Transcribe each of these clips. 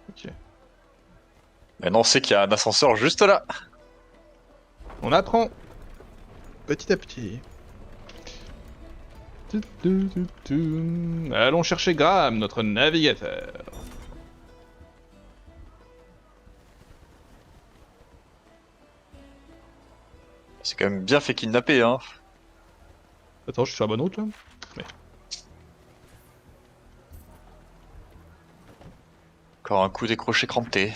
Ok. Maintenant on sait qu'il y a un ascenseur juste là. On apprend petit à petit. Allons chercher Graham, notre navigateur. C'est quand même bien fait kidnapper, hein. Attends, je suis sur la bonne route là. Mais... Encore un coup décroché cranté.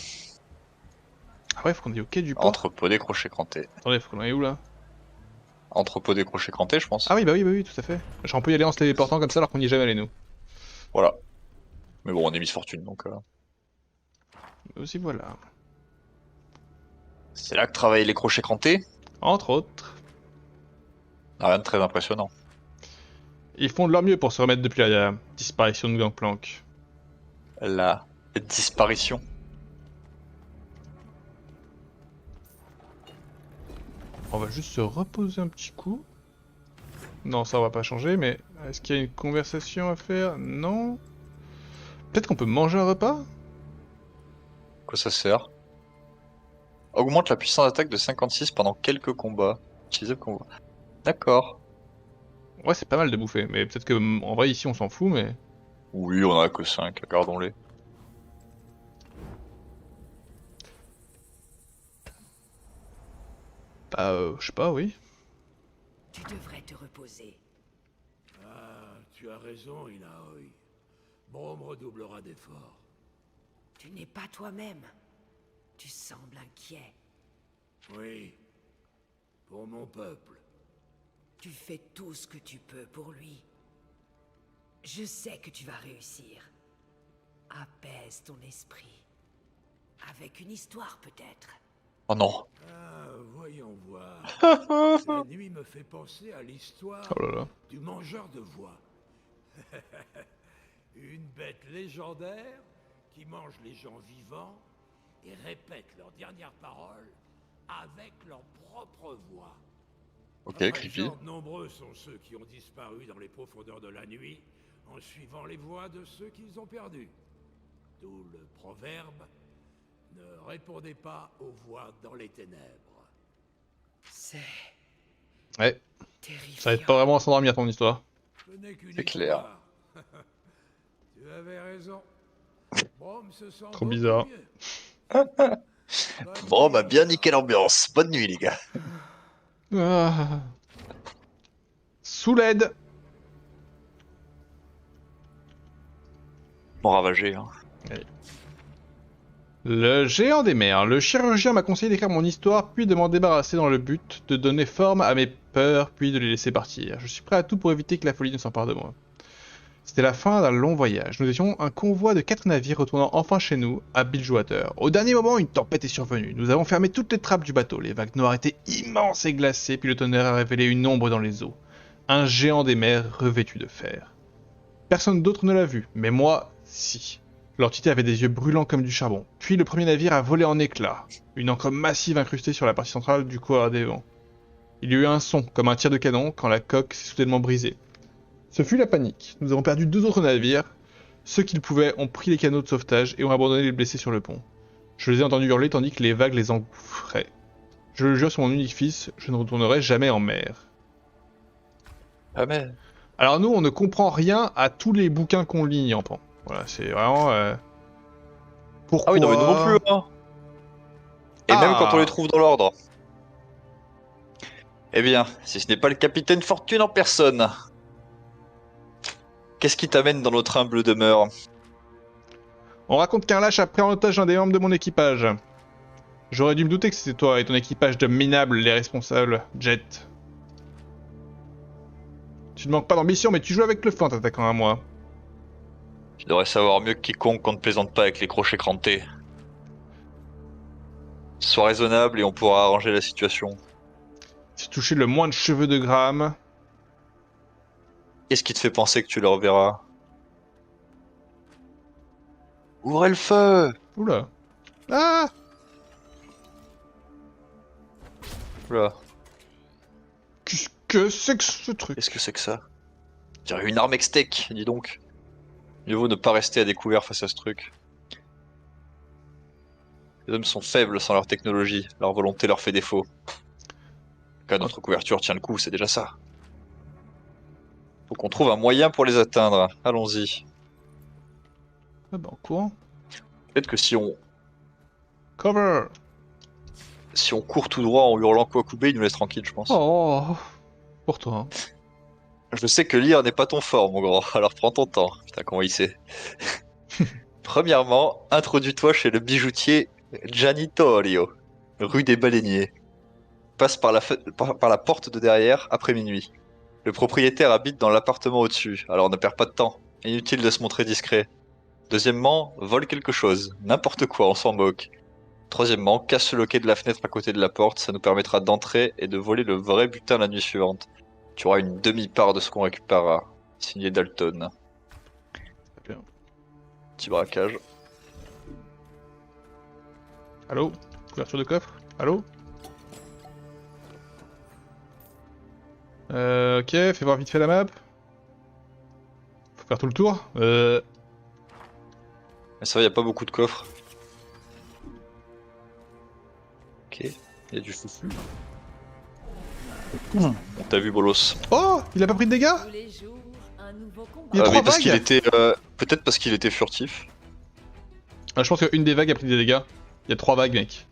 Ah ouais, faut qu'on aille au quai du port. Entrepôt décroché cranté. Attendez, faut qu'on aille où là? Entrepôt décroché cranté, je Ah pense. oui, bah oui, tout à fait. Genre, on peut y aller en se téléportant comme ça alors qu'on n'y est jamais allé nous. Voilà. Mais bon, on est Miss Fortune, donc Aussi voilà. c'est là que travaillent les crochets crantés. Entre autres, Rien de très impressionnant. ils font de leur mieux pour se remettre depuis la disparition de Gangplank. La disparition. On va juste se reposer un petit coup. Non, ça va pas changer, mais est-ce qu'il y a une conversation à faire? Non. Peut-être qu'on peut manger un repas? Quoi ça sert? Augmente la puissance d'attaque de 56 pendant quelques combats. Utilisez le combat. D'accord. Ouais, c'est pas mal de bouffer, mais peut-être que en vrai ici on s'en fout, mais... Oui, on en a que 5, gardons-les. Bah, je sais pas, oui. Tu devrais te reposer. Ah, tu as raison, Inaoi. Brom redoublera d'efforts. Tu n'es pas toi-même. Tu sembles inquiet. Oui, pour mon peuple. Tu fais tout ce que tu peux pour lui. Je sais que tu vas réussir. Apaise ton esprit. Avec une histoire peut-être. Oh non. Ah, voyons voir. La nuit me fait penser à l'histoire Oh là là. du mangeur de voix. Une bête légendaire qui mange les gens vivants et répète leurs dernières paroles avec leur propre voix. Ok, À creepy. présent, nombreux sont ceux qui ont disparu dans les profondeurs de la nuit en suivant les voix de ceux qu'ils ont perdus. D'où le proverbe « Ne répondez pas aux voix dans les ténèbres C'est Ouais, ça aide terrifiant. pas vraiment à s'endormir ton histoire. ». Ce n'est qu'une C'est clair. histoire. Tu avais raison. Brom se sent Trop beaucoup bizarre. mieux. Bonne Bon, nuit bah bien niqué encore. l'ambiance. Bonne nuit, les gars. Ah. Sous l'aide. Bon ravagé, hein. Le géant des mers. Le chirurgien m'a conseillé d'écrire mon histoire, puis de m'en débarrasser dans le but de donner forme à mes peurs, puis de les laisser partir. Je suis prêt à tout pour éviter que la folie ne s'empare de moi. C'était la fin d'un long voyage. Nous étions un convoi de 4 navires retournant enfin chez nous, à Bilgewater. Au dernier moment, une tempête est survenue. Nous avons fermé toutes les trappes du bateau. Les vagues noires étaient immenses et glacées, puis le tonnerre a révélé une ombre dans les eaux. Un géant des mers revêtu de fer. Personne d'autre ne l'a vu, mais moi, si. L'entité avait des yeux brûlants comme du charbon. Puis le premier navire a volé en éclats, une encre massive incrustée sur la partie centrale du couloir des vents. Il y a eu un son, comme un tir de canon, quand la coque s'est soudainement brisée. Ce fut la panique. Nous avons perdu 2 autres navires. Ceux qu'ils pouvaient ont pris les canaux de sauvetage et ont abandonné les blessés sur le pont. Je les ai entendus hurler tandis que les vagues les engouffraient. Je le jure sur mon unique fils, je ne retournerai jamais en mer. Ah mais... Alors nous, on ne comprend rien à tous les bouquins qu'on lit, Yampan. Voilà, c'est vraiment... Ah oui, non mais nous non plus, Pourquoi... hein. Et même quand on les Ah. trouve dans l'ordre. Eh bien, si ce n'est pas le capitaine Fortune en personne. Qu'est-ce qui t'amène dans notre humble demeure? On raconte qu'un lâche a pris en otage un des membres de mon équipage. J'aurais dû me douter que c'était toi et ton équipage de minables les responsables, Jet. Tu ne manques pas d'ambition, mais tu joues avec le feu en t'attaquant à moi. Tu devrais savoir mieux que quiconque qu'on ne plaisante pas avec les crochets crantés. Sois raisonnable et on pourra arranger la situation. Si tu touchais le moins de cheveux de Graham... Qu'est-ce qui te fait penser que tu le reverras? Ouvrez le feu! Oula. Ah. Oula, Qu'est-ce que c'est que ce truc? qu'est-ce que c'est que ça? On dirait une arme extec, dis donc. Mieux vaut ne pas rester à découvert face à ce truc. Les hommes sont faibles sans leur technologie, leur volonté leur fait défaut. En cas notre couverture tient le coup, c'est déjà ça. Faut qu'on trouve un moyen pour les atteindre. Allons-y. Ah bah en courant. Peut-être que si on Cover. court tout droit en hurlant Kwakubé, il nous laisse tranquille, je pense. Oh, pour toi. Hein. Je sais que lire n'est pas ton fort, mon grand, alors prends ton temps. Putain, comment il sait. Premièrement, introduis-toi chez le bijoutier Gianitorio, rue des Baleiniers. Passe par la porte de derrière après minuit. Le propriétaire habite dans l'appartement au-dessus, alors ne perds pas de temps. Inutile de se montrer discret. Deuxièmement, vole quelque chose, n'importe quoi, on s'en moque. Troisièmement, casse le loquet de la fenêtre à côté de la porte, ça nous permettra d'entrer et de voler le vrai butin la nuit suivante. Tu auras une demi-part de ce qu'on récupérera. Signé Dalton. Très bien. Petit braquage. Allô? Couverture de coffre? Allô? Ok, fais voir vite fait la map. Faut faire tout le tour. Mais ça va, y a pas beaucoup de coffres. Ok, y a du foufou. On t'a vu, Bolos. Oh! Il a pas pris de dégâts? Tous les jours, un nouveau combat. Il y a Ah, trois mais parce qu'il vagues? était. Peut-être parce qu'il était furtif. Ah, je pense qu'une des vagues a pris des dégâts. Il y a 3 vagues, mec.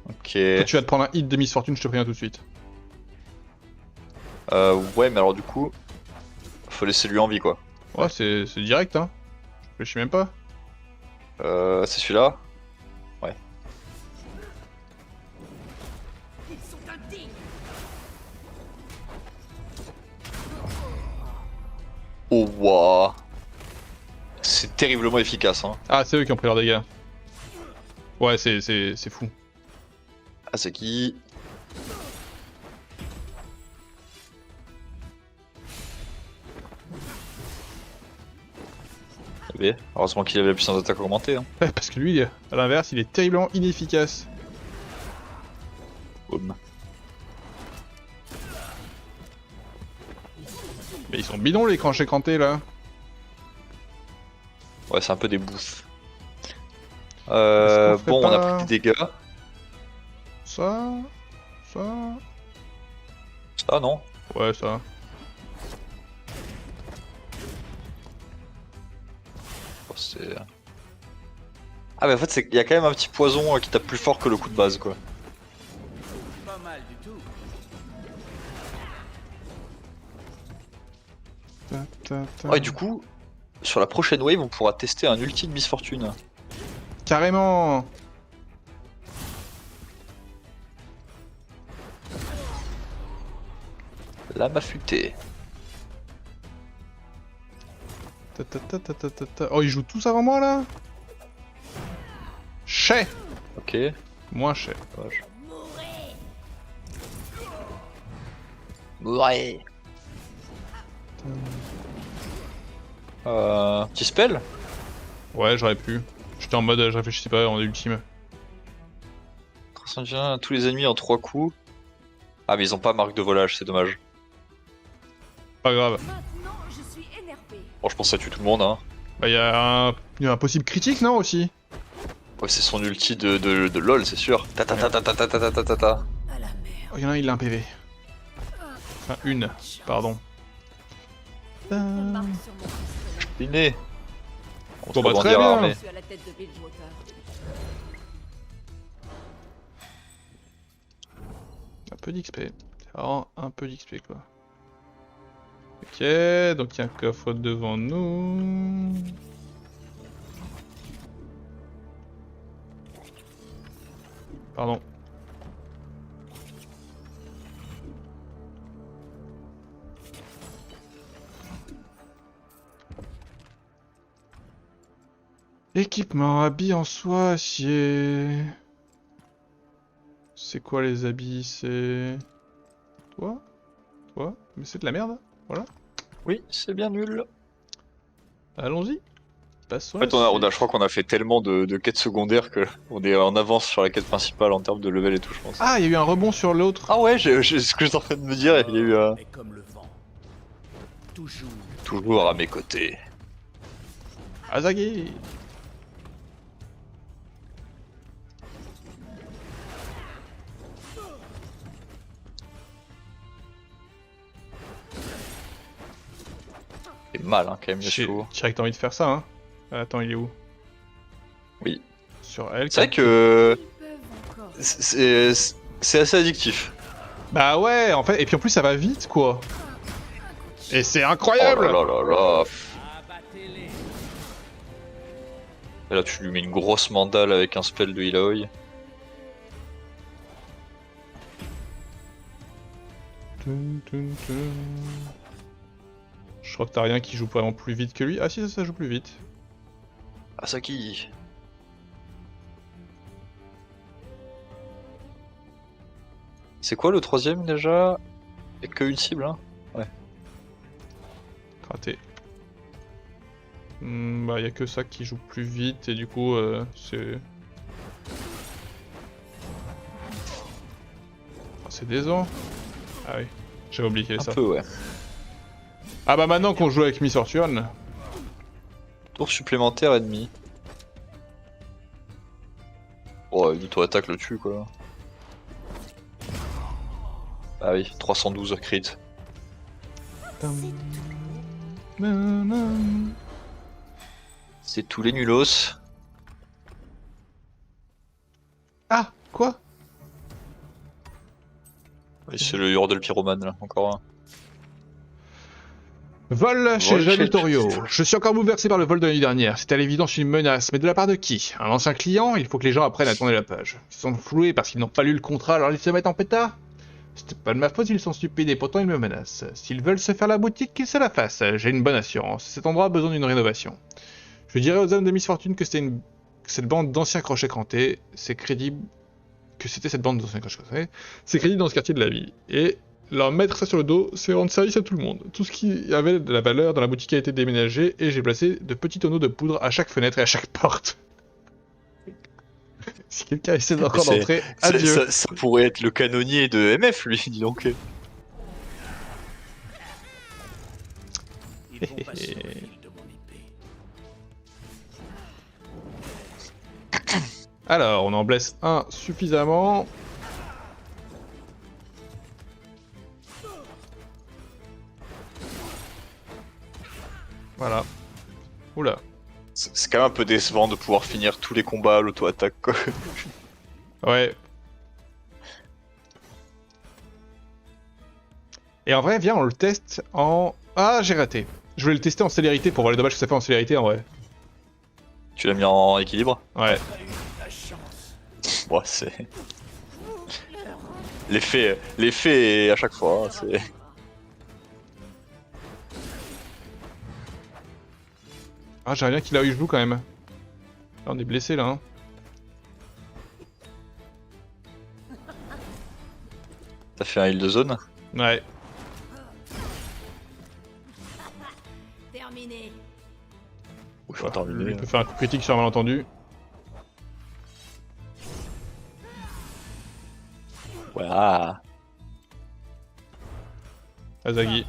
Ok. Toi, tu vas te prendre un hit de Miss Fortune, je te préviens tout de suite. Ouais, mais alors du coup, faut laisser lui en vie quoi. Ouais, c'est direct, hein. Je réfléchis même pas. C'est celui-là. Ils sont indignes. Oh waouh. C'est terriblement efficace hein. Ah, c'est eux qui ont pris leurs dégâts. Ouais, c'est fou. Ah, c'est qui? Eh, heureusement qu'il avait la puissance d'attaque augmentée. Hein. Ouais, parce que lui, à l'inverse, il est terriblement inefficace. Boum. Mais ils sont bidons les cranchés crantés là. Ouais, c'est un peu des bouffes. Est-ce qu'on ferait Bon, on a pas- pris des dégâts. Ça. Ça, non? Ouais, ça. Oh, c'est... Ah, mais en fait, il y a quand même un petit poison qui tape plus fort que le coup de base, quoi. Pas mal du tout. Ouais, du coup, sur la prochaine wave, on pourra tester un ulti de Miss Fortune. Carrément. Lame affûtée. Oh, ils jouent tous avant moi là. Chais. Ok. Moins chais. Dommage. Mourez. Ouais. Petit spell? Ouais, j'aurais pu. J'étais en mode, je réfléchissais pas en ultime. 321, tous les ennemis en 3 coups. Ah, mais ils ont pas marque de volage, c'est dommage. Pas grave. Maintenant, je suis énervé. Bon, je pense que ça tue tout le monde, hein. Bah, il y a un possible critique, non aussi? Ouais, c'est son ulti de LOL, c'est sûr. Ta ta ta ta ta ta ta ta ta ta. À la mer. Oh, il y en a un, il a un PV. Enfin, une, pardon. Marque sur mon pistolet. Inné. On Bon, se bah, très rebondira, bien. mais- Je suis à la tête de Bilgewater. Un peu d'XP. C'est vraiment un peu d'XP quoi. Ok, donc il y a un coffre devant nous. Pardon. Équipement, habits en soie, acier. C'est quoi les habits? C'est... Toi? Toi? Mais c'est de la merde, voilà. Oui, c'est bien nul. Allons-y. Passons En fait, je crois qu'on a fait tellement de quêtes secondaires que on est en avance sur la quête principale en termes de level et tout, je pense. Ah, il y a eu un rebond sur l'autre. Ah ouais, c'est ce que j'étais en train de me dire, il y a eu Mais comme le vent. Toujours. toujours à mes côtés. Azagi. fait mal hein, quand même, Je Yasuo. dirais que t'as envie de faire ça, hein. Attends, il est où? Oui. Sur elle. C'est vrai que Ils peuvent encore. c'est assez addictif. Bah ouais, en fait, et puis en plus ça va vite, quoi. Et c'est Oh incroyable! là là là là. Abattez-les. Et là, tu lui mets une grosse mandale avec un spell de Illaoi. Tun, tun, tun. Je crois que t'as rien qui joue vraiment plus vite que lui. Ah si, ça joue plus vite. Asaki. C'est quoi le troisième déjà? Y'a que une cible, hein? Raté. Bah y a que ça qui joue plus vite et du coup c'est... Ah, c'est décevant. Ah oui, j'avais oublié qu'il y avait Un ça. peu, ouais. Ah bah maintenant qu'on joue avec Miss Fortune... Tour supplémentaire ennemi. Oh, une auto-attaque le tue, quoi. Ah oui, 312 crit. C'est tous les nulos. Ah, quoi? Et c'est le Yordle Pyromane, là, encore un. Vol chez Vol chez- Janitorio. Je suis encore bouleversé par le vol de l'année dernière. C'est à l'évidence une menace, mais de la part de qui? Un ancien client? Il faut que les gens apprennent à tourner la page. Ils sont floués parce qu'ils n'ont pas lu le contrat, alors ils se mettent en pétard? C'était pas de ma faute, ils sont stupides et pourtant ils me menacent. S'ils veulent se faire la boutique, qu'ils se la fassent. J'ai une bonne assurance. Cet endroit a besoin d'une rénovation. Je dirais aux hommes de Miss Fortune que c'était cette bande d'anciens crochets crantés. C'est crédible que c'était cette bande d'anciens crochets crantés. C'est crédible dans ce quartier de la ville. Et leur mettre ça sur le dos, c'est rendre service à tout le monde. Tout ce qui avait de la valeur dans la boutique a été déménagé et j'ai placé de petits tonneaux de poudre à chaque fenêtre et à chaque porte. Si quelqu'un essaie encore C'est- d'entrer, adieu. Ça pourrait être le canonnier de MF, lui, dis donc. Ils vont passer au fil de mon épée. Alors, on en blesse un suffisamment. Voilà. Oula. C'est quand même un peu décevant de pouvoir finir tous les combats à l'auto-attaque, quoi. Ouais. Et en vrai, viens, on le teste en... Ah, j'ai raté. Je voulais le tester en célérité pour voir les dommages que ça fait en célérité, en vrai. Tu l'as mis en équilibre? Ouais. La chance. Ouais, c'est... L'effet est à chaque fois, hein, c'est... Ah, j'aimerais bien qu'il a eu joue quand même. Là, on est blessé, là, hein. T'as fait un heal de zone? Ouais. Terminé. Ou faut attendre Il peut faire un coup critique sur un malentendu. Voilà. Azagi.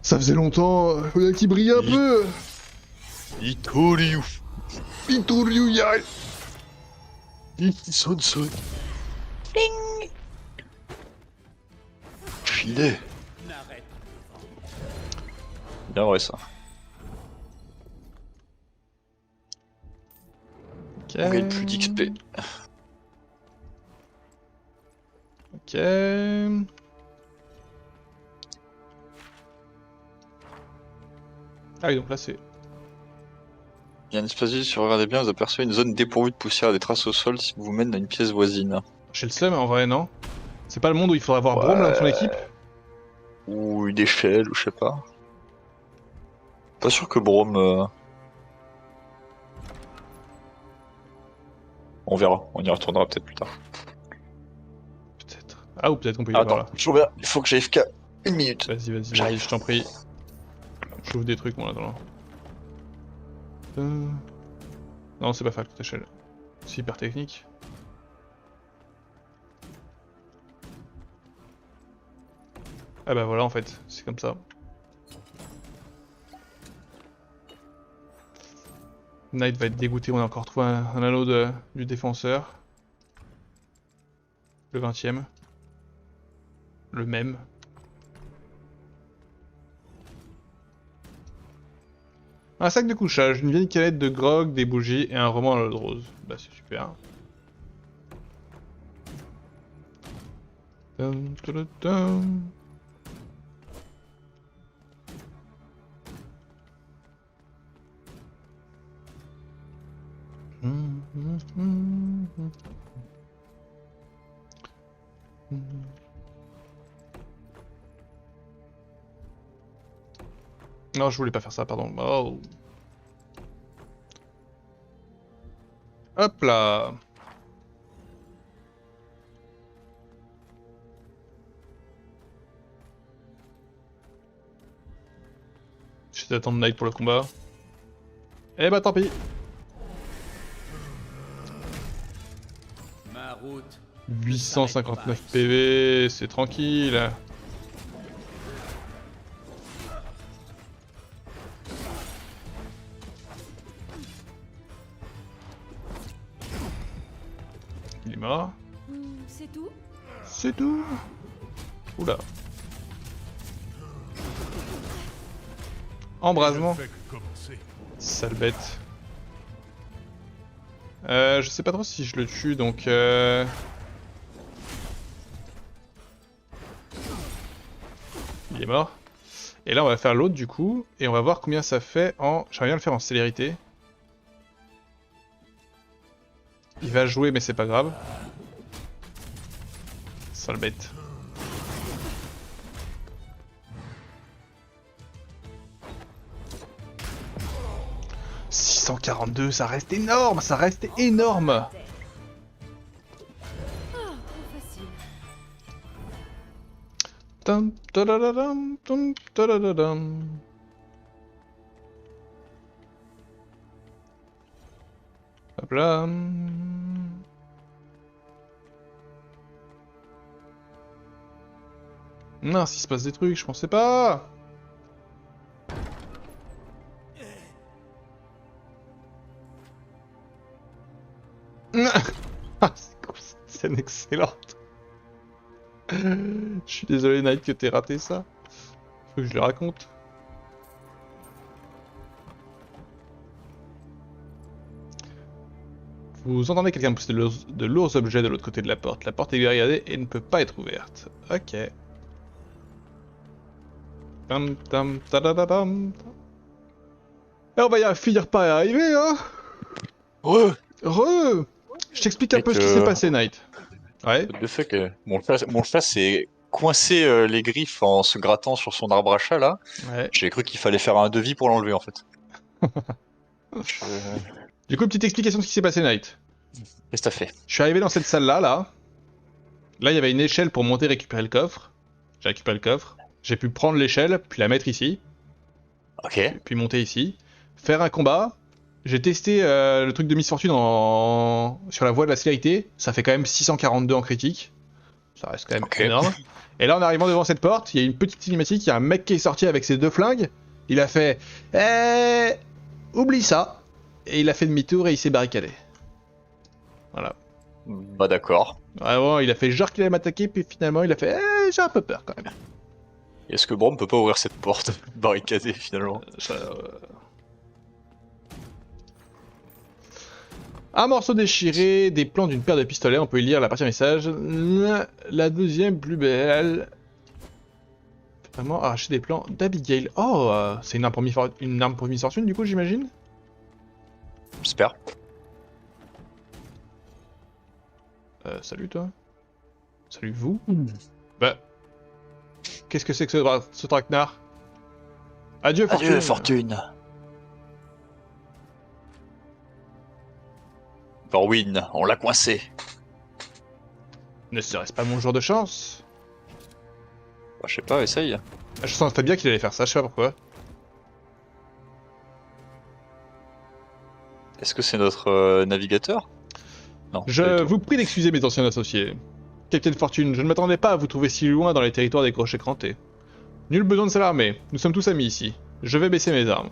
Ça faisait longtemps, il y a qui brille un peu. Itoriu. Itoriu Yai. Son. Filet. N'arrête. Bien vrai ça. Ok. On gagne plus d'XP. Ok. Ah oui, donc là c'est... Il y a un espace vide, si vous regardez bien, vous apercevez une zone dépourvue de poussière et des traces au sol si vous vous mène à une pièce voisine. J'ai le seum en vrai, non? C'est pas le monde où il faudra avoir Braum là dans son équipe? Ou une échelle, ou je sais pas. Pas sûr que Braum... On verra, on y retournera peut-être plus tard. Peut-être. Ah, ou peut-être qu'on peut y aller par Attends, là. je reviens, il faut que j'aille FK. Une minute. Vas-y, vas-y, vas-y, J'arrive. je t'en prie. J'ouvre des trucs, moi, là, attends. Non, c'est pas faire toute échelle. C'est hyper technique. Ah bah voilà, en fait, c'est comme ça. Knight va être dégoûté, on a encore trouvé un anneau du défenseur. Le 20ème. Le même. Un sac de couchage, une vieille canette de grog, des bougies et un roman à l'eau de rose. Bah c'est super. Dun, dun, dun. Non, je voulais pas faire ça, pardon. Oh. Hop là. Je vais attendre Knight pour le combat. Eh bah tant pis. Ma route. 859 PV, c'est tranquille. Il est mort. C'est tout? C'est tout. Oula. Embrasement. Je ne fais que commencer. Sale bête. Je sais pas trop si je le tue donc il est mort. Et là on va faire l'autre du coup et on va voir combien ça fait en... J'aimerais bien le faire en célérité. Il va jouer mais c'est pas grave. Sale bête. « 642, ça reste énorme, ça reste énorme. Ah, trop facile. Tum, tadadadam, tum, tadadadam. Hop là. Mince, il se passe des trucs, je pensais pas. Ah, c'est cool, cette scène excellente. Je suis désolé, Knight, que t'aies raté ça. Faut que je le raconte. Vous entendez quelqu'un pousser de lourds objets de l'autre côté de la porte. La porte est barricadée et ne peut pas être ouverte. Ok. Tam tam tadadadam. Et on va finir par y arriver, hein. Ouais. Re. Je t'explique un peu ce qui s'est passé, Knight. Ouais. Le fait que mon chat s'est coincé les griffes en se grattant sur son arbre à chat là. Ouais. J'ai cru qu'il fallait faire un devis pour l'enlever en fait. Du coup, petite explication de ce qui s'est passé, Knight. Qu'est-ce que t'as fait? Je suis arrivé dans cette salle-là, là. Là, il y avait une échelle pour monter et récupérer le coffre. J'ai récupéré le coffre. J'ai pu prendre l'échelle, puis la mettre ici. Ok. Puis monter ici. Faire un combat. J'ai testé le truc de Miss Fortune sur la voie de la célérité. Ça fait quand même 642 en critique. Ça reste quand même énorme. Et là, en arrivant devant cette porte, il y a une petite cinématique. Il y a un mec qui est sorti avec ses deux flingues. Il a fait oublie ça. Et il a fait demi-tour et il s'est barricadé. Voilà. Bah d'accord. Vraiment, il a fait genre qu'il allait m'attaquer, puis finalement il a fait j'ai un peu peur quand même. Est-ce que Brom peut pas ouvrir cette porte barricadée finalement? Un morceau déchiré, des plans d'une paire de pistolets, on peut y lire la partie message. La deuxième plus belle. Vraiment arracher des plans d'Abigail. Oh, c'est une arme pour Miss Fortune du coup, j'imagine. J'espère. Salut toi. Salut vous. Bah. Qu'est-ce que c'est que ce traquenard? Adieu Fortune. Adieu Fortune. Corwin, on l'a coincé. Ne serait-ce pas mon jour de chance? Bah, je sais pas, essaye. Je sentais bien qu'il allait faire ça, je sais pas pourquoi. Est-ce que c'est notre navigateur? Non. Je pas du tout. vous prie d'excuser mes anciens associés. Capitaine Fortune, je ne m'attendais pas à vous trouver si loin dans les territoires des crochets crantés. Nul besoin de s'alarmer, nous sommes tous amis ici. Je vais baisser mes armes.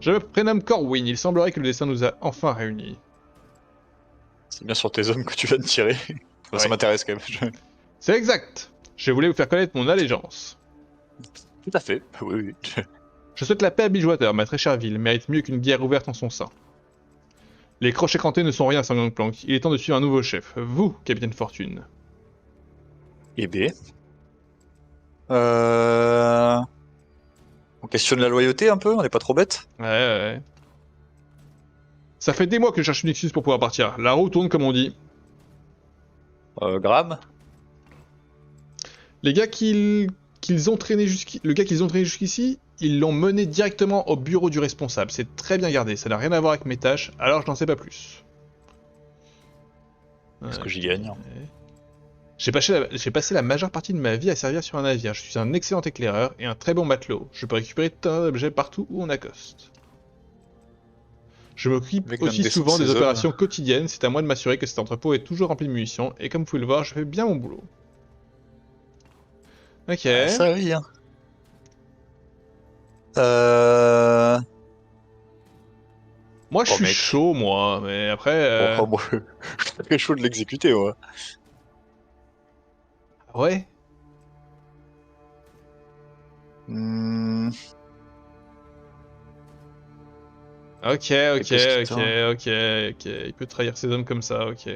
Je me prénomme Corwin, il semblerait que le destin nous a enfin réunis. C'est bien sur tes hommes que tu vas te tirer. Enfin, Ouais. Ça m'intéresse quand même. C'est exact. Je voulais vous faire connaître mon allégeance. Tout à fait. Oui, oui. Je souhaite la paix à Bilgewater, ma très chère ville, mérite mieux qu'une guerre ouverte en son sein. Les crochets crantés ne sont rien sans Gangplank. Il est temps de suivre un nouveau chef. Vous, Capitaine Fortune. Eh B. On questionne la loyauté un peu, on n'est pas trop bête. Ouais. Ça fait des mois que je cherche une excuse pour pouvoir partir. La roue tourne comme on dit. Graham. Les gars qu'ils ont traîné jusqu'ici, ils l'ont mené directement au bureau du responsable. C'est très bien gardé, ça n'a rien à voir avec mes tâches, alors je n'en sais pas plus. Est-ce que j'y gagne? J'ai passé la majeure partie de ma vie à servir sur un navire. Je suis un excellent éclaireur et un très bon matelot. Je peux récupérer tout un objet partout où on accoste. Je m'occupe Mec, aussi l'un souvent des des hommes. opérations quotidiennes. C'est à moi de m'assurer que cet entrepôt est toujours rempli de munitions. Et comme vous pouvez le voir, je fais bien mon boulot. Ok. Ah, ça oui, hein. Moi, je Oh, suis mec. chaud, moi. Mais après... Moi, je suis très chaud de l'exécuter, ouais. Ouais. Hmm, Ok. Il peut trahir ses hommes comme ça, ok.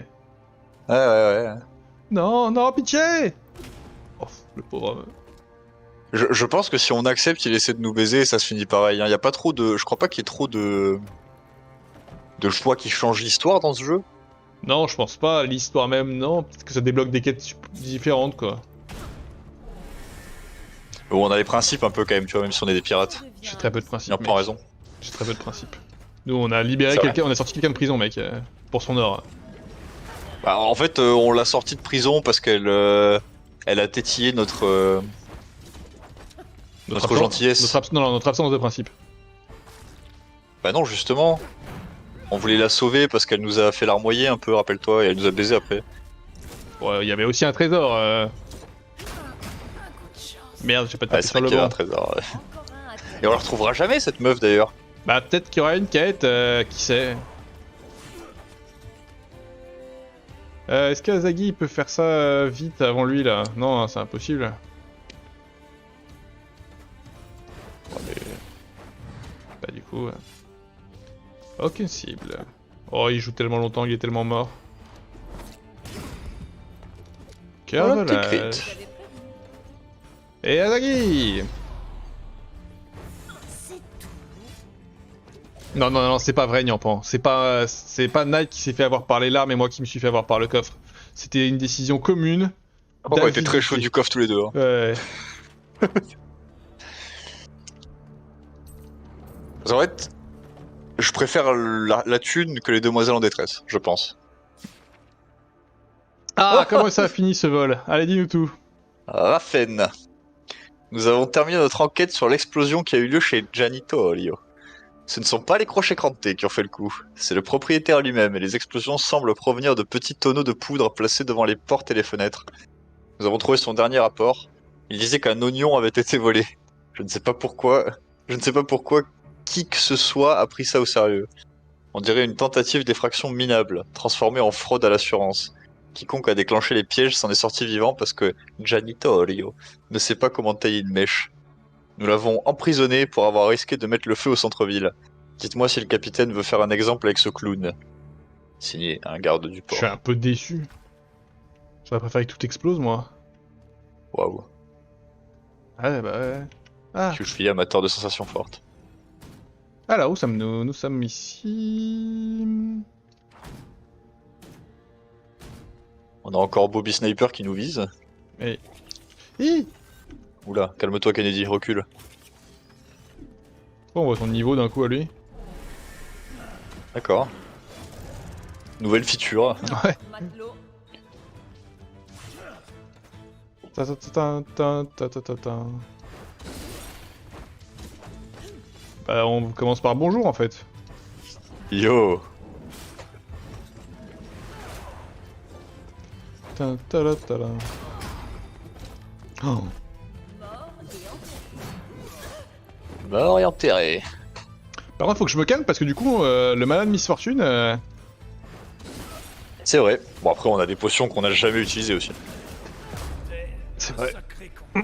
ouais. Non, pitié. Oh, le pauvre homme. Je pense que si on accepte qu'il essaie de nous baiser, ça se finit pareil. Hein. Y a pas trop de... Je crois pas qu'il y ait trop de choix qui changent l'histoire dans ce jeu. Non, je pense pas. L'histoire même, non. Peut-être que ça débloque des quêtes différentes, quoi. Bon, on a les principes un peu quand même, tu vois, même si on est des pirates. J'ai très peu de Il principes. a pas raison. J'ai très peu de principes. Nous, on a libéré C'est quelqu'un, on a sorti quelqu'un de prison, mec, pour son or. Bah, en fait, on l'a sortie de prison parce qu'elle elle a tétillé notre gentillesse. Notre absence de principe. Bah non, justement. On voulait la sauver parce qu'elle nous a fait larmoyer un peu, rappelle-toi, et elle nous a baisé après. Ouais, il y avait aussi un trésor. Merde, j'ai pas Ah, tapé c'est sur vrai le qu'il y a un banc. trésor. Ouais. Et on la retrouvera jamais, cette meuf d'ailleurs. Bah, peut-être qu'il y aura une quête, qui sait. Est-ce qu'Azagi il peut faire ça vite avant lui là? Non, hein, c'est impossible. Bah, du coup. Aucune cible. Oh, il joue tellement longtemps, il est tellement mort. Voilà, petit Carvelage. crit. Et Azagi! Non, c'est pas vrai, Nyampan. C'est pas Knight qui s'est fait avoir par les larmes et moi qui me suis fait avoir par le coffre. C'était une décision commune. Oh, on était très d'avidité. chaud du coffre tous les deux. Hein. Ouais. En fait, je préfère la thune que les demoiselles en détresse, je pense. Ah, comment ça a fini ce vol? Allez, dis-nous tout. Raffen. Nous avons terminé notre enquête sur l'explosion qui a eu lieu chez Janitorio. Ce ne sont pas les crochets crantés qui ont fait le coup, c'est le propriétaire lui-même et les explosions semblent provenir de petits tonneaux de poudre placés devant les portes et les fenêtres. Nous avons trouvé son dernier rapport. Il disait qu'un oignon avait été volé. Je ne sais pas pourquoi qui que ce soit a pris ça au sérieux. On dirait une tentative d'effraction minable, transformée en fraude à l'assurance. Quiconque a déclenché les pièges s'en est sorti vivant parce que Janitorio ne sait pas comment tailler une mèche. Nous l'avons emprisonné pour avoir risqué de mettre le feu au centre-ville. Dites-moi si le capitaine veut faire un exemple avec ce clown. Signé un garde du Je port. suis un peu déçu. J'aurais préféré que tout explose, moi. Waouh. Ouais, bah ouais. Ah, Je suis amateur de sensations fortes. alors où sommes-nous? Nous sommes ici... On a encore Bobby Sniper qui nous vise. Et... Hi. Oula, calme-toi Kennedy, recule. Oh, on voit son niveau d'un coup à lui. D'accord. Nouvelle feature. Ouais. Matelot. Ta. Bah, on commence par bonjour en fait. Yo. Ta-la-ta-la. Oh. Mort et enterré. Par contre, faut que je me calme parce que du coup, le malade Miss Fortune. C'est vrai. Bon après on a des potions qu'on n'a jamais utilisées aussi. C'est vrai. Sacré con.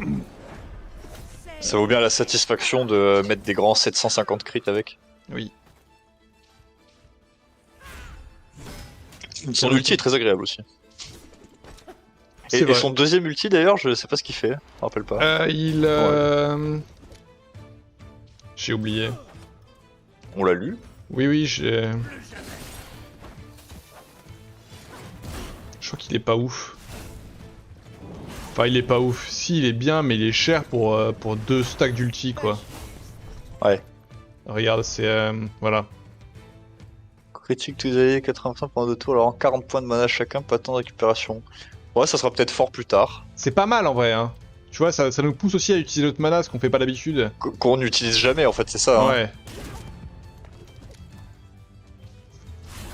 Ça vaut bien la satisfaction de mettre des grands 750 crits avec. Oui. Son ulti est très agréable aussi. C'est Et vrai. son deuxième ulti d'ailleurs, je sais pas ce qu'il fait, je me rappelle pas. J'ai oublié. On l'a lu. Oui, oui, j'ai... Je crois qu'il est pas ouf. Enfin, il est pas ouf. Si, il est bien, mais il est cher pour 2 stacks d'ulti, quoi. Ouais. Regarde, c'est... voilà. Critique tous les alliés, 80% pendant 2 tours, alors 40 points de mana chacun, pas tant de récupération. Ouais, ça sera peut-être fort plus tard. C'est pas mal, en vrai, hein. Tu vois, ça nous pousse aussi à utiliser notre mana, ce qu'on fait pas d'habitude. Qu'on n'utilise jamais en fait, c'est ça. Hein. Ouais.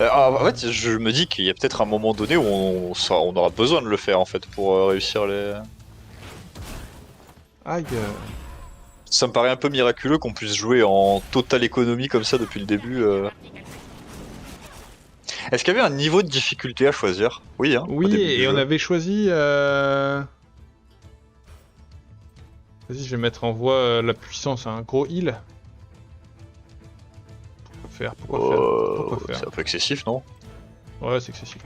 En fait, je me dis qu'il y a peut-être un moment donné où on aura besoin de le faire en fait pour réussir les. Aïe. Ça me paraît un peu miraculeux qu'on puisse jouer en totale économie comme ça depuis le début. Est-ce qu'il y avait un niveau de difficulté à choisir? Oui, hein. au Oui, début et du on jeu. avait choisi... Vas-y, je vais mettre en voie la puissance, un gros heal. Pourquoi faire C'est un peu excessif, non? Ouais, c'est excessif.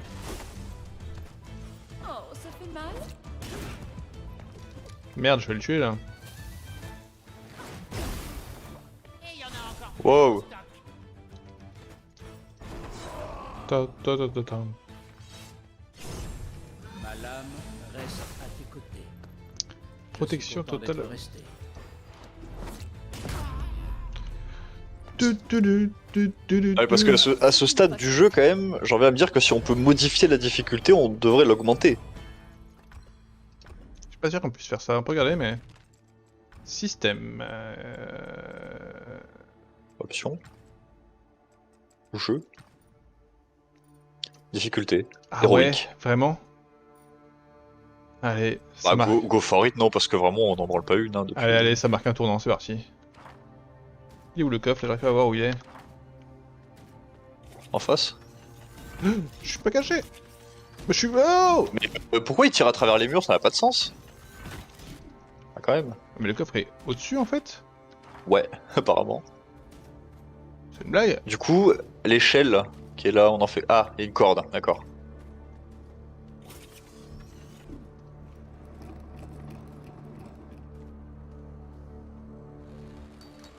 Oh, ça fait mal. Merde, je vais le tuer, là. Wow. Ta, ta, ta, ta, ta. Ma lame reste à tes côtés. Protection Je suis content totale. d'être resté. Ouais, parce que à ce stade du jeu, quand même, j'en viens à me dire que si on peut modifier la difficulté, on devrait l'augmenter. Je suis pas sûr qu'on puisse faire ça. On peut regarder, mais... Système... Option. Jeu. Difficulté. Ah Héroïque. ouais, vraiment? Allez, ça Bah, marque. go for it, non, parce que vraiment, on n'en branle pas une. Hein, depuis... Allez, ça marque un tournant, c'est parti. Il est où le coffre? J'arrive pas à voir où il est. En face. Je suis pas caché. Je suis... Oh! Mais pourquoi il tire à travers les murs? Ça n'a pas de sens. Ah, quand même. Mais le coffre est au-dessus, en fait? Ouais, apparemment. C'est une blague? Du coup, l'échelle qui est là, on en fait... Ah, il y a une corde, d'accord.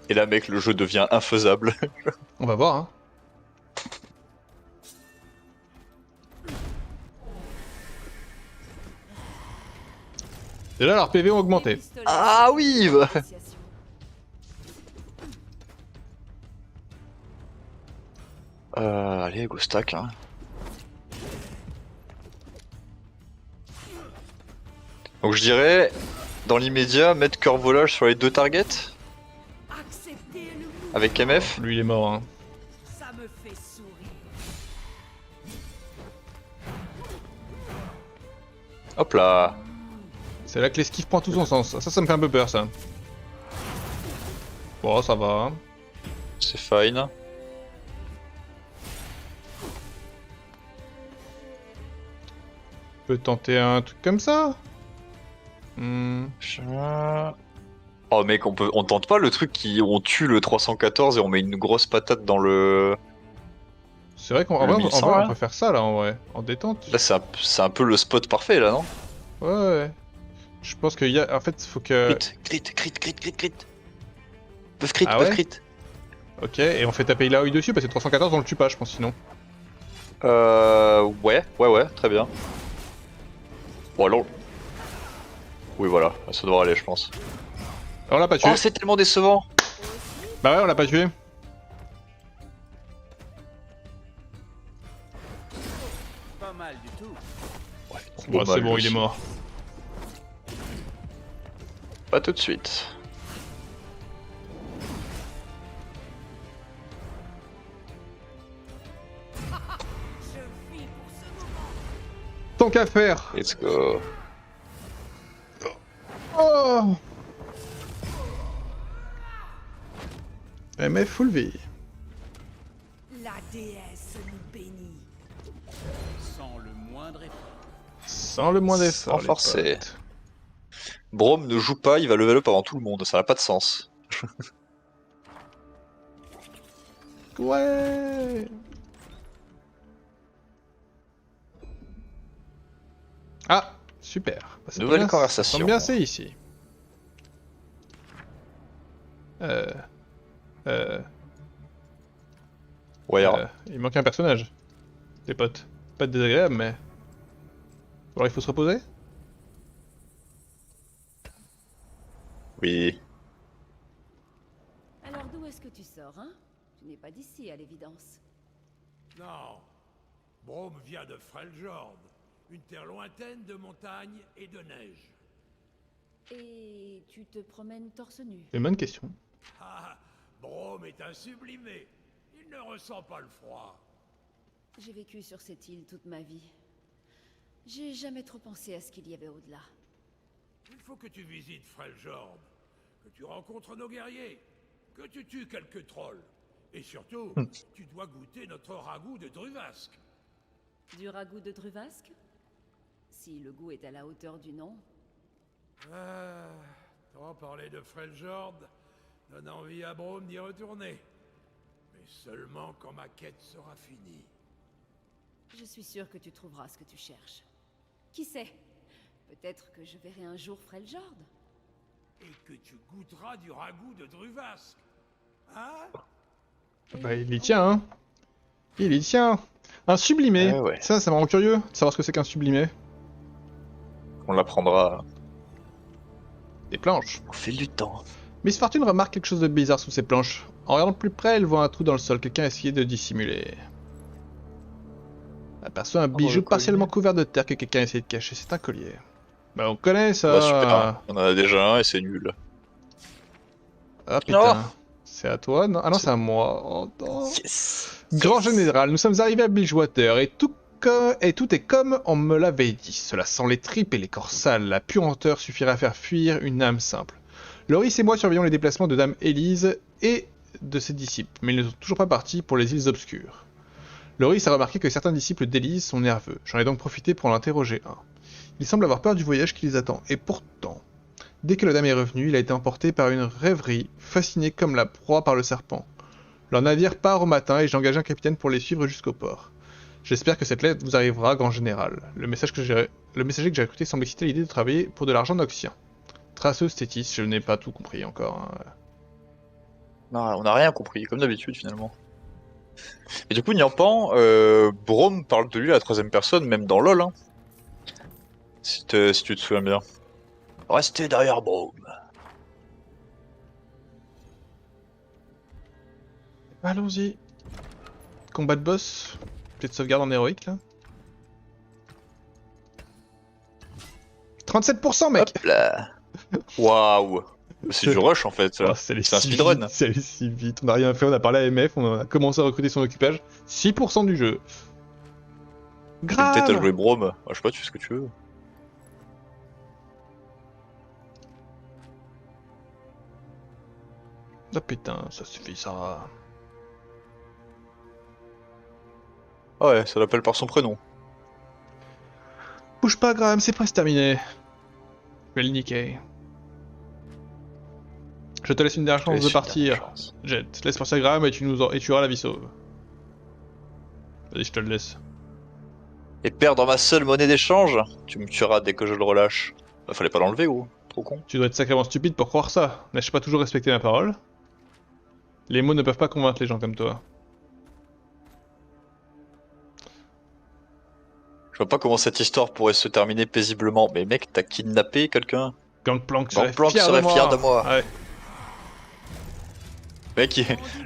Et là, mec, le jeu devient infaisable. On va voir, hein. Déjà, leurs PV ont augmenté. Ah oui bah. Allez, go stack. Hein. Donc je dirais, dans l'immédiat, mettre cœur volage sur les 2 targets Acceptez le mou, avec MF. Lui, il est mort, hein. ça me fait sourire. Hop là. C'est là que l'esquive prend tout son sens. Ça me fait un peu peur, ça. Bon, ça va. Hein. C'est fine. On peut tenter un truc comme ça. Oh mec, on tente pas le truc on tue le 314 et on met une grosse patate dans le... C'est vrai qu'en Le vrai, en 1100, vrai, là. on peut faire ça, là, en vrai. En détente. Là c'est un peu le spot parfait là, non? Ouais, ouais. Je pense qu'il y a... En fait, faut que... Crit. Peuf crit, Ah peuf ouais crit. Ok, et on fait taper la dessus, parce que 314, on le tue pas, je pense, sinon. Ouais, très bien. Bon alors... Oui voilà, ça devrait aller je pense. Alors, on l'a pas tué. Oh c'est tellement décevant. Bah ouais, on l'a pas tué. Pas mal du tout. Bon, c'est bon, il est mort. Pas tout de suite. Je vis pour ce moment. Tant qu'à faire. Let's go. Oh MF full V. La déesse nous bénit. Sans le moindre effort. Sans le moins d'effort. Sans les forcer. potes. Braum ne joue pas, il va level up avant tout le monde, ça n'a pas de sens. Ouais. Ah, super. Ça Nouvelle tombe bien- conversation. Ça tombe bien, c'est ici. Euh... Ouais, alors, il manque un personnage. Les potes. Pas désagréable, mais... Alors il faut se reposer? oui. Alors d'où est-ce que tu sors, hein? Tu n'es pas d'ici, à l'évidence. Non. Braum vient de Freljord, une terre lointaine de montagnes et de neige. Et tu te promènes torse nu. C'est une bonne question. Ah, Braum est un sublimé. Il ne ressent pas le froid. J'ai vécu sur cette île toute ma vie. J'ai jamais trop pensé à ce qu'il y avait au-delà. Il faut que tu visites Freljord, que tu rencontres nos guerriers, que tu tues quelques trolls. Et surtout, tu dois goûter notre ragoût de Druvask. Du ragoût de Druvask? Si le goût est à la hauteur du nom. Ah, tant parler de Freljord donne envie à Braum d'y retourner. Mais seulement quand ma quête sera finie. Je suis sûre que tu trouveras ce que tu cherches. Qui sait? Peut-être que je verrai un jour Freljord. Et que tu goûteras du ragoût de Druvask. Hein? Bah il y tient, hein. Il y tient. Un sublimé. Ouais. Ça me rend curieux de savoir ce que c'est qu'un sublimé. On l'apprendra Des planches. au fil du temps. Miss Fortune remarque quelque chose de bizarre sous ces planches. En regardant de plus près, elle voit un trou dans le sol. Quelqu'un a essayé de dissimuler. Elle aperçoit un bijou le collier. partiellement couvert de terre que quelqu'un a essayé de cacher. C'est un collier. Bah on connaît ça. Bah super, on en a déjà un et c'est nul. Ah putain. C'est à toi? Non. Ah non, c'est à moi. Oh non. Yes. Grand général, nous sommes arrivés à Bilgewater et tout est comme on me l'avait dit. Cela sent les tripes et les corps sales. La puanteur suffirait à faire fuir une âme simple. Loris et moi surveillons les déplacements de Dame Élise et de ses disciples, mais ils ne sont toujours pas partis pour les îles obscures. Loris a remarqué que certains disciples d'Élise sont nerveux. J'en ai donc profité pour en interroger un. Il semble avoir peur du voyage qui les attend, et pourtant, dès que la dame est revenue, il a été emporté par une rêverie, fasciné comme la proie par le serpent. Leur navire part au matin et j'ai engagé un capitaine pour les suivre jusqu'au port. J'espère que cette lettre vous arrivera, grand général. Le messager que j'ai recruté semble excité à l'idée de travailler pour de l'argent noxien. Traceuse Tétis, je n'ai pas tout compris encore. Hein. Non, on n'a rien compris, comme d'habitude finalement. Et du coup, Nyampan, Braum parle de lui à la troisième personne, même dans LoL. Hein. Si tu te souviens bien. Restez derrière Braum. Allons-y. Combat de boss. Petite sauvegarde en héroïque là. 37% mec. Hop là. Waouh. C'est du rush en fait. Oh, c'est allé C'est un si speedrun. vite, c'est allé si vite. On n'a rien fait, on a parlé à MF, on a commencé à recruter son occupage. 6% du jeu. Peut-être à Grave. jouer Braum. Ah, je sais pas, tu fais ce que tu veux. Ah putain, ça suffit ça. Ah ouais, ça l'appelle par son prénom. Bouge pas Graham, c'est presque terminé. Je vais le niquer. Je te laisse une dernière chance de partir. Jet, laisse partir Graham et tu auras la vie sauve. Vas-y, je te le laisse. Et perdre ma seule monnaie d'échange, tu me tueras dès que je le relâche. Bah, fallait pas l'enlever, gros. Trop con. Tu dois être sacrément stupide pour croire ça. N'ai-je pas toujours respecté ma parole? Les mots ne peuvent pas convaincre les gens comme toi. Je vois pas comment cette histoire pourrait se terminer paisiblement. Mais mec, t'as kidnappé quelqu'un? Gangplank serait Gangplank fier serait de moi. fier de moi. Ouais.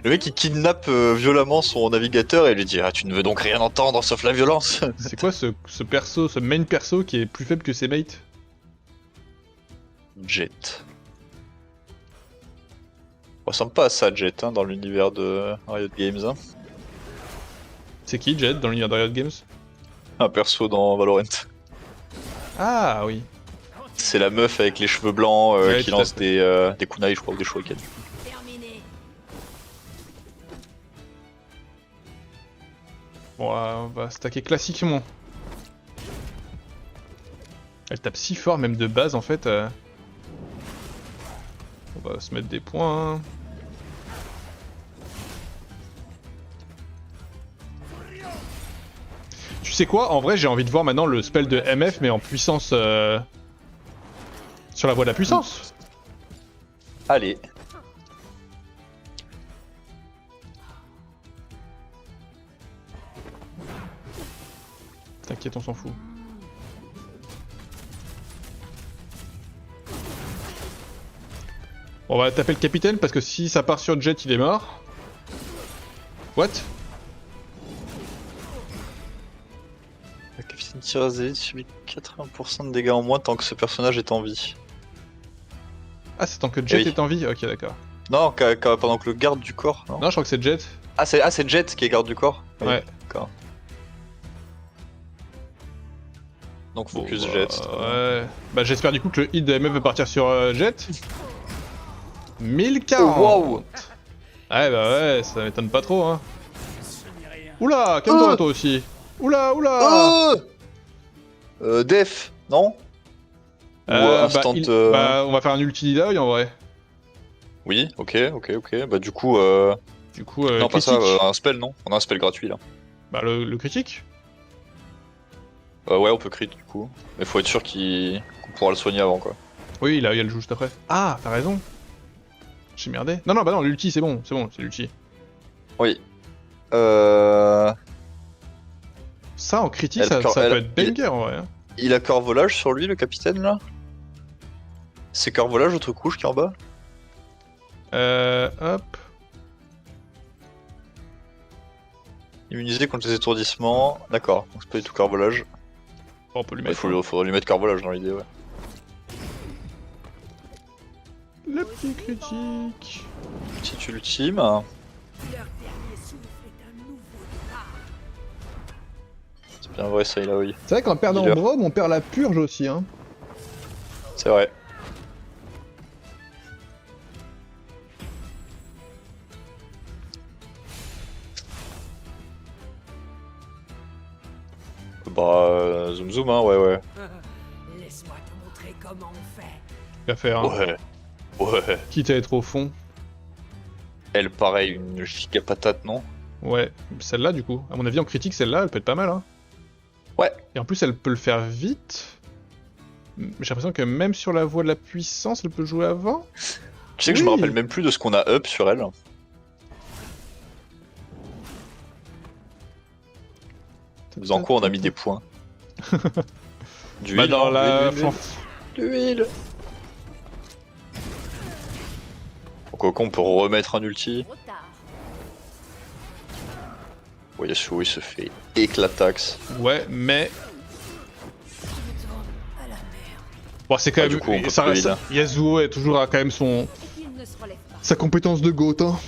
Le mec il kidnappe violemment son navigateur et lui dit ah tu ne veux donc rien entendre sauf la violence. C'est quoi ce perso, ce main perso qui est plus faible que ses mates? Jet. On ressemble pas à ça Jet hein, dans l'univers de Riot Games. Hein. C'est qui Jet dans l'univers de Riot Games? Un perso dans Valorant. Ah oui. C'est la meuf avec les cheveux blancs Ouais, qui tout à lance fait. des kunai je crois ou des shurikens. Terminé. Bon, on va stacker classiquement. Elle tape si fort même de base en fait. va se mettre des points. Hein. Tu sais quoi? En vrai, j'ai envie de voir maintenant le spell de MF, mais en puissance... sur la voie de la puissance. Allez. T'inquiète, on s'en fout. Bon, on va taper le capitaine parce que si ça part sur Jet, il est mort. What? Le capitaine Tirazé subit 80% de dégâts en moins tant que ce personnage est en vie. Ah, c'est tant que Jet Oui. est en vie? Ok, d'accord. Non, pendant que le garde du corps, non? Non, je crois que c'est Jet. Ah, c'est Jet qui est garde du corps? Oui, Ouais. d'accord. Donc Bon, focus bah, Jet. très bien. ouais. Bah, j'espère du coup que le hit de MF va partir sur Jet. 1040. Oh, wow. Ouais, bah ouais, ça m'étonne pas trop, hein. Oula, calme-toi toi aussi. Oula, oula. Def, non? Ou instant. Bah, on va faire un ulti d'œil en vrai. Oui, ok. Bah, du coup, Du coup, non, pas critique. ça, un spell, non? On a un spell gratuit là. Bah, le critique. Ouais, on peut crit du coup. Mais faut être sûr qu'on pourra le soigner avant quoi. Oui, il y a le joue juste après. Ah, t'as raison. J'ai merdé. Non, non, bah non, l'ulti, c'est bon, c'est l'ulti. Oui. Ça, en critique, Elle ça cor- peut elle- être banger en vrai. Hein. Il a cœur volage sur lui, le capitaine là? C'est cœur volage, autre couche qui est en bas? Hop. Immunisé contre les étourdissements. D'accord, donc c'est pas du tout cœur volage. Bon, on peut lui Il mettre. hein. faudrait lui mettre cœur volage dans l'idée, ouais. Le petit critique. Petit ultime. Leur dernier souffle est un nouveau départ. C'est bien vrai ça, il a oui. C'est vrai qu'en perdant Dealer. Brom, on perd la purge aussi. Hein. C'est vrai. Bah, zoom zoom, hein, ouais. Laisse-moi te montrer comment on fait. Qu'à faire, hein. Ouais. Quitte à être au fond. Elle, pareil, une giga patate, non? Ouais, celle-là du coup. À mon avis, en critique, celle-là, elle peut être pas mal. Hein. Ouais. Et en plus, elle peut le faire vite. J'ai l'impression que même sur la voie de la puissance, elle peut jouer avant. Tu sais que je me Oui. rappelle même plus de ce qu'on a up sur elle. En quoi on a mis des points? Du Bah, huile, dans hein, la... l'huile. De l'huile. Donc on peut remettre un ulti. Trop tard. Bon, Yasuo il se fait éclatax. Ouais, mais... À la merde. Bon, c'est quand Ah, même... du coup, on peut ça plus reste... Yasuo est toujours à quand même son... Il ne se relève pas. sa compétence de GOAT, hein.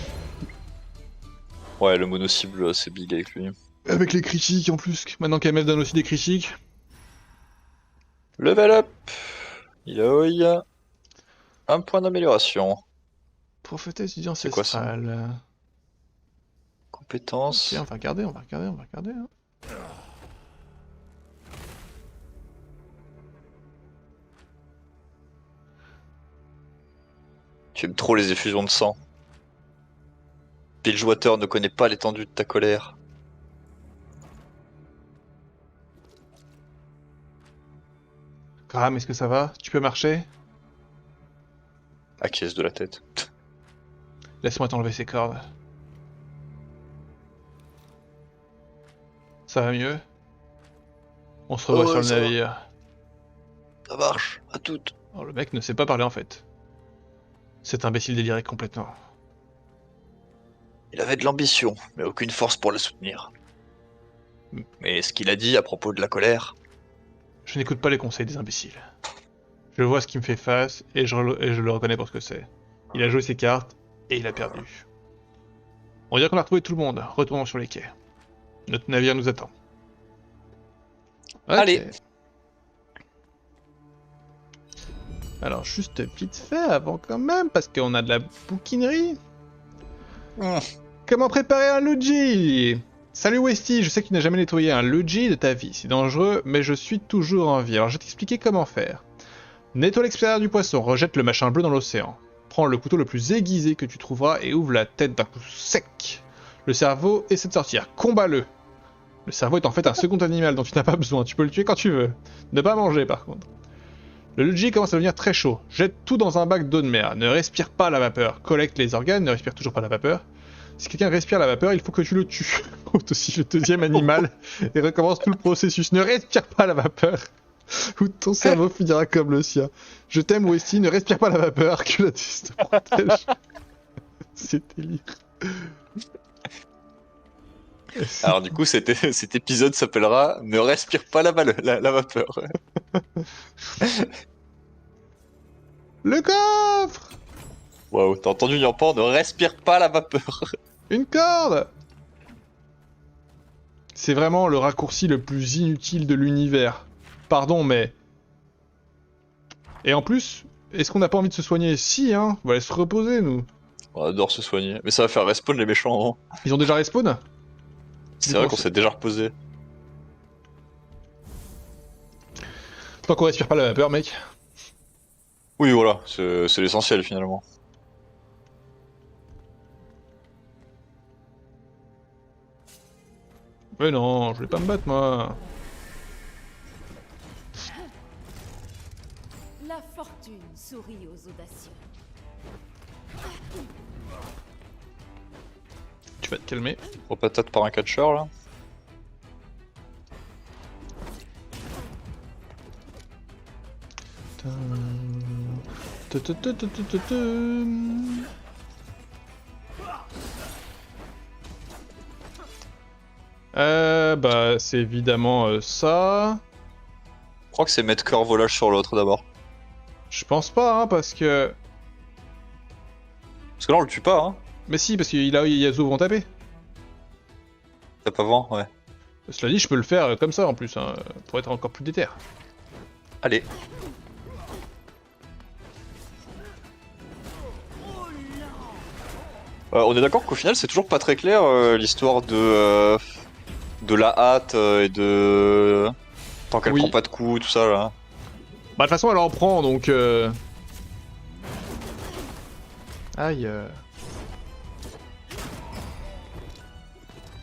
Ouais, le mono-cible c'est big avec lui. Avec les critiques en plus. Maintenant qu'MF donne aussi des critiques. Level up. Il a un point d'amélioration. Prophétesse du C'est quoi ça ancestral. Compétence. Ok, on va regarder. Hein. Tu aimes trop les effusions de sang. Bilgewater ne connaît pas l'étendue de ta colère. Graham, est-ce que ça va? Tu peux marcher? Acquiesce de la tête. Laisse-moi t'enlever ces cordes. Ça va mieux? On se revoit Oh, sur le ça va. navire. Ça marche, à toutes. Oh, le mec ne sait pas parler en fait. Cet imbécile délirait complètement. Il avait de l'ambition, mais aucune force pour la soutenir. Mais ce qu'il a dit à propos de la colère, Je n'écoute pas les conseils des imbéciles. Je vois ce qui me fait face et je le reconnais pour ce que c'est. Il a joué ses cartes et il a perdu. On dirait qu'on a retrouvé tout le monde. Retournons sur les quais. Notre navire nous attend. Ok. Allez. Alors juste vite fait avant quand même, parce qu'on a de la bouquinerie. Comment préparer un Luigi? Salut Westy, je sais que tu n'as jamais nettoyé un Luigi de ta vie, c'est dangereux, mais je suis toujours en vie. Alors je vais t'expliquer comment faire. Nettoie l'extérieur du poisson, rejette le machin bleu dans l'océan. prends le couteau le plus aiguisé que tu trouveras et ouvre la tête d'un coup sec. Le cerveau essaie de sortir. Combat-le. Le cerveau est en fait un second animal dont tu n'as pas besoin. Tu peux le tuer quand tu veux. Ne pas manger par contre. Le Luigi commence à devenir très chaud. Jette tout dans un bac d'eau de mer. Ne respire pas la vapeur. Collecte les organes. Ne respire toujours pas la vapeur. Si quelqu'un respire la vapeur, il faut que tu le tues. Aussi le deuxième animal. Et recommence tout le processus. Ne respire pas la vapeur. Ou ton cerveau finira comme le sien. Je t'aime Westy. Ne respire pas la vapeur. Que la te protège. C'est délire. Alors du coup, cet épisode s'appellera Ne respire pas la vapeur. Le coffre. Waouh, t'as entendu Nyampan, ne respire pas la vapeur. Une corde. C'est vraiment le raccourci le plus inutile de l'univers. Pardon, mais... Et en plus, est-ce qu'on n'a pas envie de se soigner? Si, hein. On va aller se reposer, nous. On adore se soigner. Mais ça va faire respawn les méchants. Hein. Ils ont déjà respawn? C'est vrai qu'on s'est déjà reposé. Tant qu'on respire pas la vapeur, mec. Oui, voilà, c'est l'essentiel finalement. Mais non, je vais pas me battre, moi. La fortune sourit aux audacieux. Tu vas te calmer. Trop patate par un catcheur là. Bah, c'est évidemment ça. Je crois que c'est mettre cœur volage sur l'autre d'abord. Je pense pas, hein, parce que... Parce que là on le tue pas, hein. Mais si, parce qu'il a Yasuo vont taper. T'as pas vent, ouais. Cela dit, je peux le faire comme ça en plus, hein, pour être encore plus déter. Allez. On est d'accord qu'au final c'est toujours pas très clair l'histoire de la hâte et de... Tant qu'elle Oui. prend pas de coups, tout ça là. Bah, de toute façon, elle en prend, donc... Aïe.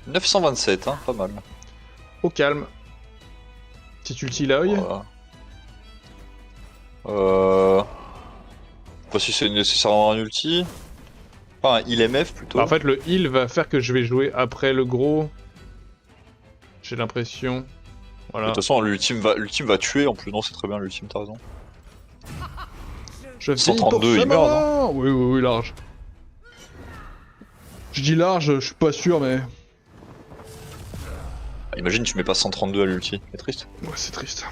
927, hein, pas mal. Au calme. Petit ulti l'œil. Voilà. Pas si c'est nécessairement un ulti. Enfin, un heal MF plutôt. Bah, en fait, le heal va faire que je vais jouer après le gros. J'ai l'impression. Voilà. De toute façon, l'ultime va tuer en plus. Non, c'est très bien, l'ultime, t'as raison. Je 132, il meurt, non? Oui, oui, oui, large. Je dis large, je suis pas sûr, mais... Imagine, tu mets pas 132 à l'ulti. C'est triste. Ouais, c'est triste.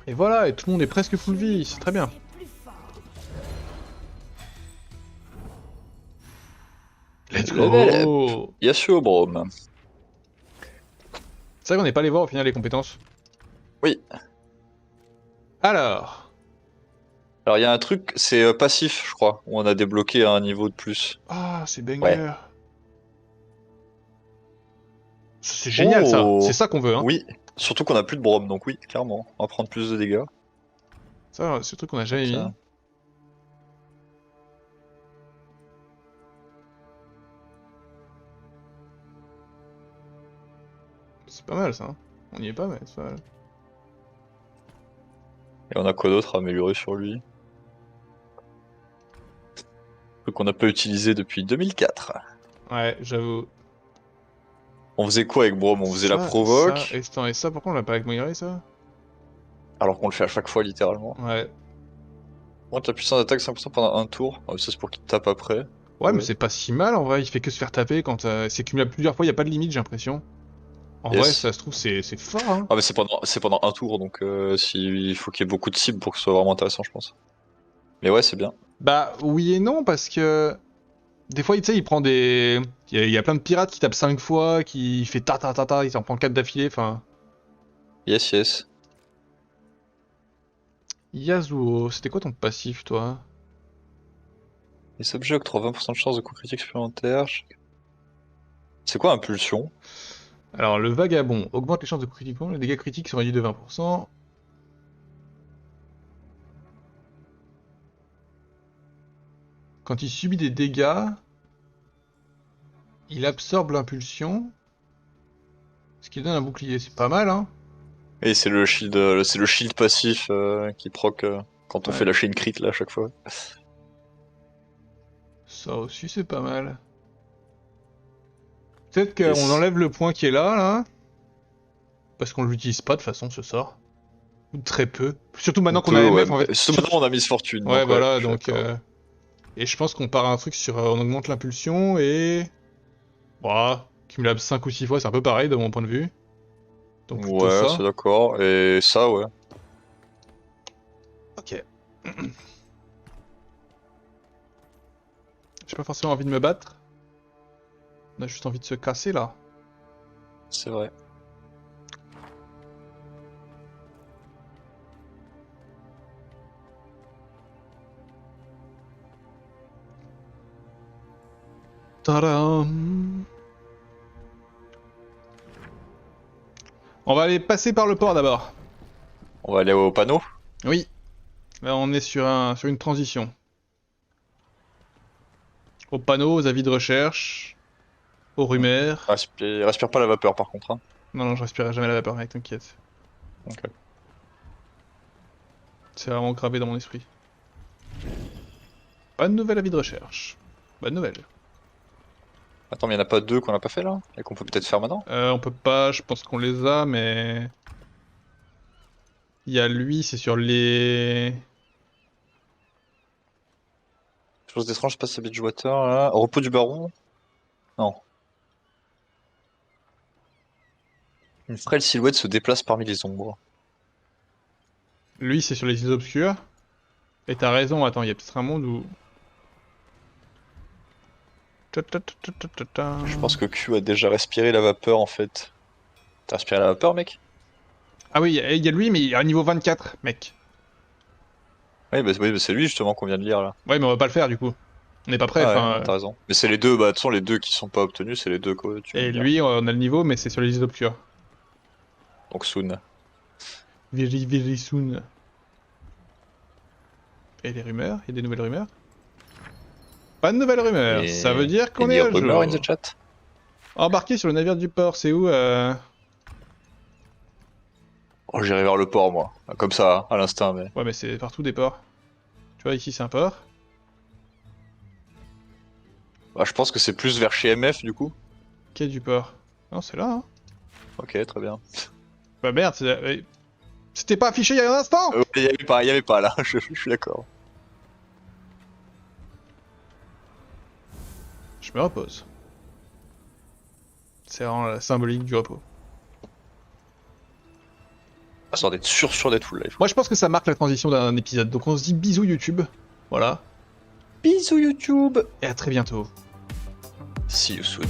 Et voilà, et tout le monde est presque full vie, c'est très bien. Let's Level go. Yasuo Brom. C'est vrai qu'on n'est pas allé voir au final les compétences. Oui. Alors... Alors, il y a un truc, c'est passif, je crois, où on a débloqué un niveau de plus. Ah, c'est banger. Ouais. C'est génial, ça. Oh. C'est ça qu'on veut, hein. Oui, surtout qu'on a plus de Brom, donc oui, clairement. On va prendre plus de dégâts. Ça, c'est le truc qu'on a jamais mis. Ça. C'est pas mal, ça. Hein. On y est pas, mais c'est pas mal. Et on a quoi d'autre à améliorer sur lui? Truc qu'on n'a pas utilisé depuis 2004. Ouais, j'avoue. On faisait quoi avec Brom? On faisait la Ça, provoque, et ça, pourquoi on l'a pas amélioré, ça? alors qu'on le fait à chaque fois littéralement. Ouais. Augmente la puissance d'attaque 5% pendant un tour. Ah, ça c'est pour qu'il te tape après. Ouais, Ouais. mais c'est pas si mal, en vrai. Il fait que se faire taper quand c'est cumulable plusieurs fois, y a pas de limite, j'ai l'impression. En Yes. vrai, ça se trouve, c'est fort, hein. Ah mais c'est pendant un tour, donc il faut qu'il y ait beaucoup de cibles pour que ce soit vraiment intéressant, je pense. Mais ouais, c'est bien. Bah, oui et non, parce que... Des fois, tu sais, il prend des... Il y a plein de pirates qui tapent 5 fois, qui fait ta, il s'en prend 4 d'affilée, enfin... Yes, yes. Yasuo, c'était quoi ton passif, toi? Les objets octroient 20% de chance de coup critique supplémentaire. C'est quoi impulsion? Alors, le vagabond augmente les chances de coup critique, les dégâts critiques sont réduits de 20%. Quand il subit des dégâts, il absorbe l'impulsion. Ce qui donne un bouclier. C'est pas mal, hein. Et c'est le shield passif qui proc quand on Ouais. fait lâcher une crit là à chaque fois. Ça aussi, c'est pas mal. Peut-être Et qu'on enlève le point qui est là. Parce qu'on l'utilise pas de toute façon, ce sort. Ou très peu. Surtout maintenant qu'on a MF, en fait. Surtout maintenant on a Miss Fortune. Ouais, donc, voilà, je suis donc... d'accord. Et je pense qu'on part à un truc sur... on augmente l'impulsion et... Bah, cumulable 5 ou 6 fois, c'est un peu pareil de mon point de vue. Donc plutôt Ouais, ça. c'est d'accord. Et ça, ouais. Ok. J'ai pas forcément envie de me battre. On a juste envie de se casser, là. C'est vrai. Tadam. On va aller passer par le port d'abord. On va aller au panneau. Oui. Là, on est sur une transition. Aux panneaux, aux avis de recherche, aux rumeurs. Respire pas la vapeur par contre. Hein. Non, non, je respirerai jamais la vapeur, mec, t'inquiète. Ok. C'est vraiment gravé dans mon esprit. Bonne nouvelle avis de recherche. Bonne nouvelle. Attends, mais y'en a pas deux qu'on a pas fait là? Et qu'on peut peut-être faire maintenant? On peut pas, je pense qu'on les a, mais... Il y a lui, c'est sur les... Chose d'étrange passe à Beachwater là. Repos du baron? Non. Une frêle silhouette se déplace parmi les ombres. Lui, c'est sur les îles obscures. Et t'as raison, attends, il y a peut-être un monde où... Je pense que Q a déjà respiré la vapeur en fait. T'as respiré la vapeur, mec? Ah oui, il y a lui, mais il est à niveau 24, mec. Oui, bah c'est lui justement qu'on vient de lire là. Ouais, mais on va pas le faire, du coup. On n'est pas prêt, Ah enfin... ouais, t'as raison. Mais c'est les deux, bah de toute façon les deux qui sont pas obtenus, c'est les deux que tu viens Et de dire. lui, on a le niveau, mais c'est sur les îles obscures. Donc soon. Very, very soon. Et les rumeurs? Il y a des nouvelles rumeurs? Pas de nouvelles rumeurs, Et... ça veut dire qu'on Any est à rumor jour. in the chat? Embarqué sur le navire du port, c'est où Oh, j'irai vers le port moi. Comme ça, hein, à l'instinct, mais. Ouais, mais c'est partout des ports. Tu vois, ici c'est un port. Bah, je pense que c'est plus vers chez MF du coup. Quai du port. Non, c'est là, hein. Ok, très bien. Bah merde, c'était pas affiché il y a un instant. Il y avait pas là, je suis d'accord. Je me repose. C'est vraiment la symbolique du repos. Histoire d'être sûr d'être full life. Moi, je pense que ça marque la transition d'un épisode. Donc on se dit bisous YouTube. Voilà. Bisous YouTube! Et à très bientôt. See you soon.